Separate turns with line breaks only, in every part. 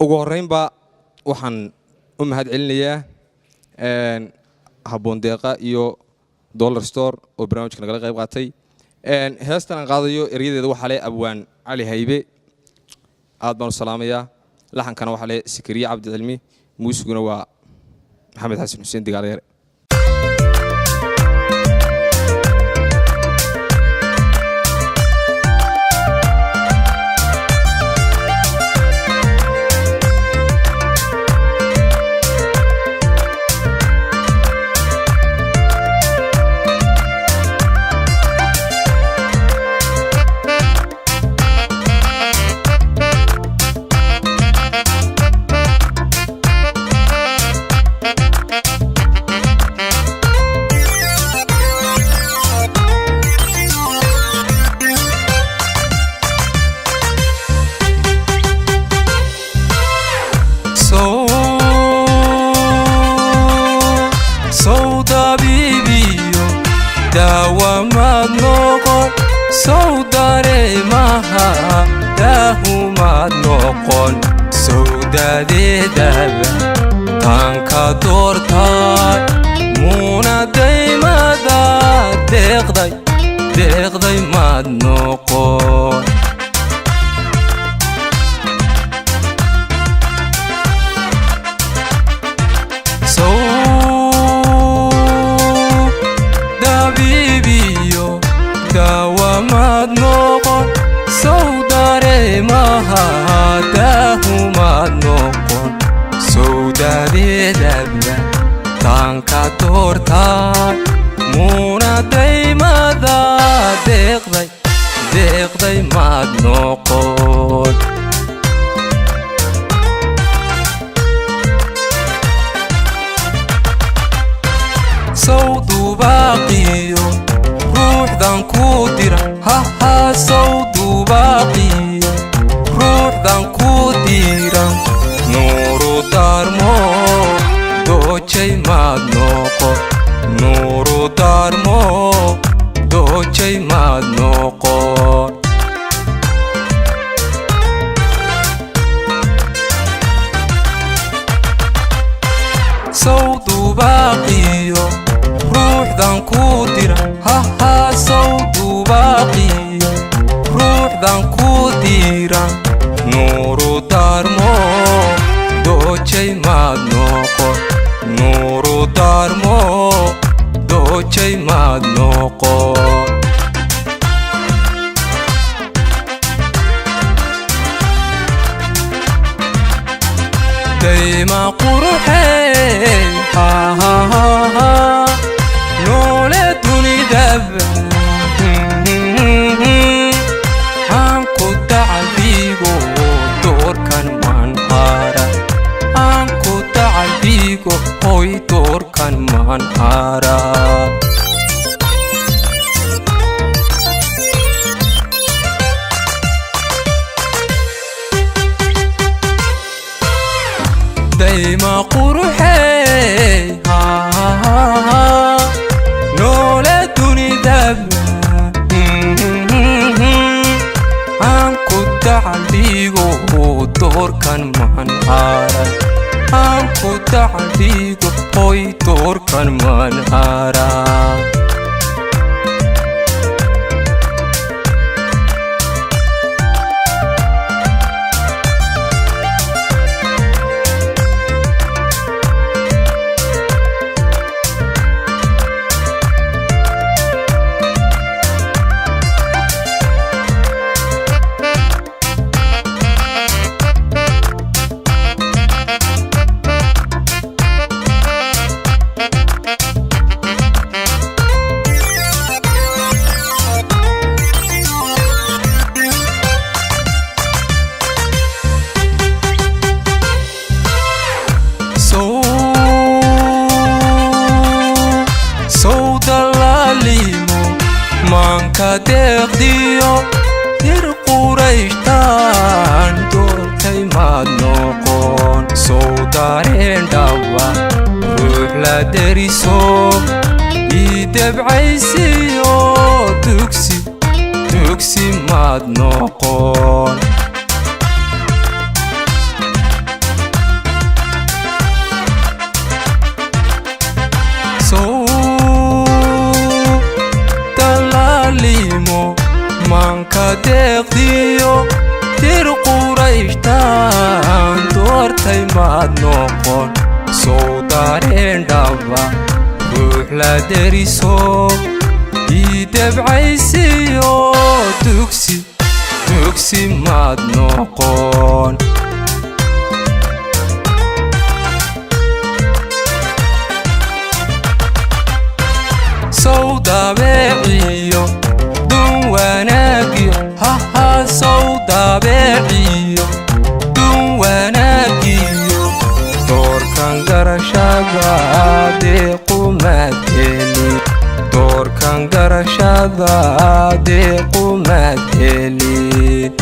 ugu horeynba waxaan u mahad celinayaa habboon deeqa iyo dollar store oo barnaamijka nagala qayb qaatay heestan aan qaadayo eryadeeda waxa leh abwaan cali haybe aad baan u salaamayaa laxankana waxa leh sikriye cabdi cilmi muusiguna waa maxamed xasan xuseen digaaleere
daysay maad noqon soo daareen dhaba ruux la deriso ii dabcaysiyo dugsi maad noqon sow dabeeciyo dun wanaagiyo haha sow dabeeciyo dun wanaagiyo doorkan garashada deequmaad helin doorkan garashada deequmaad helin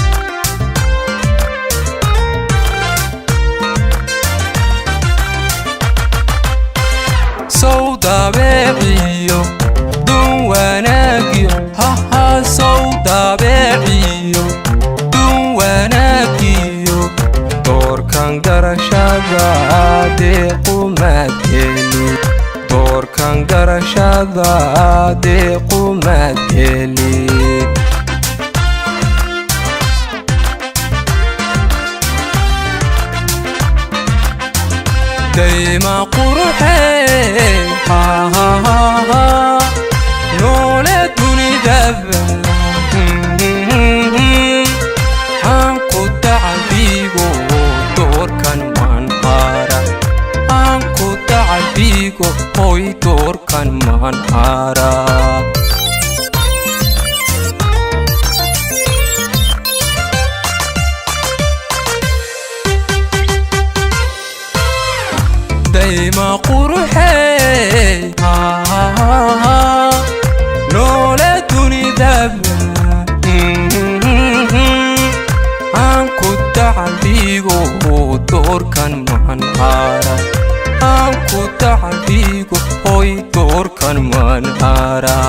sow dabeeciyo dun wanaagiyo haha sow dabeeciyo dun wanaagiyo doorkan garashada deequmaad helin doorkan garashada deequmaad helin dayma quruxee noole dunidaba aan ku dacabigo doorkan maan hara aan ku dacabigo hoy doorkan maan hara dayma quruxee noole dunidaba aan ku dacabigo doorkan maan hara aan ku dacabigo hoy doorkan maan hara